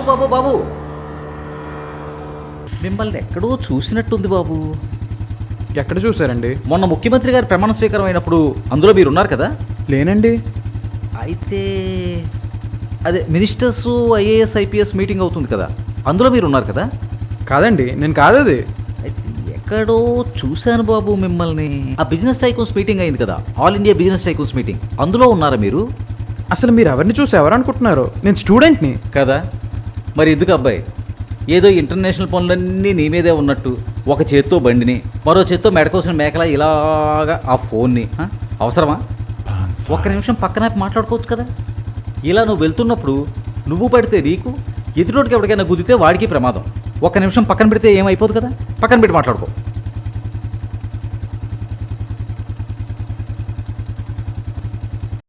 బాబు బాబు, మిమ్మల్ని ఎక్కడో చూసినట్టుంది బాబు. ఎక్కడ చూసారండి? మొన్న ముఖ్యమంత్రి గారు ప్రమాణ స్వీకారం అయినప్పుడు అందులో మీరు ఉన్నారు కదా? లేనండి. అయితే అదే మినిస్టర్స్ ఐఏఎస్ ఐపీఎస్ మీటింగ్ అవుతుంది కదా, అందులో మీరు ఉన్నారు కదా? కాదండి, నేను కాదు అది. అయితే ఎక్కడో చూశాను బాబు మిమ్మల్ని. ఆ బిజినెస్ టైకూన్స్ మీటింగ్ అయింది కదా, all India business tycoons meeting, అందులో ఉన్నారా మీరు? అసలు మీరు ఎవరిని చూసి ఎవరు అనుకుంటున్నారు? నేను స్టూడెంట్ని కదా. మరి ఎందుకు అబ్బాయి, ఏదో ఇంటర్నేషనల్ పనులన్నీ నీ మీదే ఉన్నట్టు ఒక చేత్తో బండిని, మరో చేత్తో మెడకోసిన మేకల ఇలాగా ఆ ఫోన్ని అవసరమా? ఒక్క నిమిషం పక్కన మాట్లాడుకోవచ్చు కదా. ఇలా నువ్వు వెళ్తున్నప్పుడు నువ్వు పడితే నీకు, ఎదుటోటికి ఎవరికైనా గుద్దితే వాడికి ప్రమాదం. ఒక్క నిమిషం పక్కన పెడితే ఏమైపోదు కదా. పక్కన పెట్టి మాట్లాడుకో.